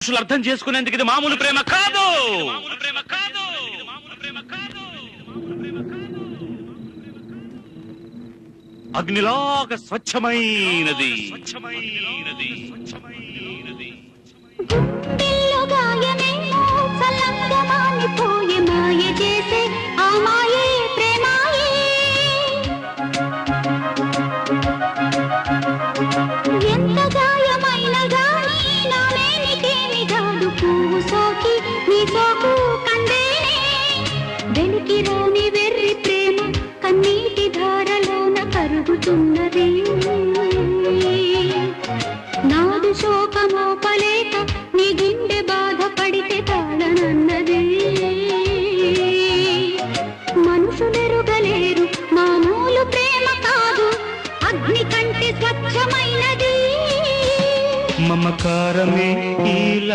మనుషులు అర్థం చేసుకునేందుకు ఇది మామూలు ప్రేమ కాదు. అగ్నిలాగా స్వచ్ఛమైనది. వెర్రి ప్రేమ కన్నీటి ధారలోన కరుగుతున్నది. నాదు శోకమోపలేక నీ గుండె బాధపడితే తాళనన్నది. మనుషులెరుగలేరు మామూలు ప్రేమ కాదు, అగ్ని కంటే స్వచ్ఛమైనది. మమకారమే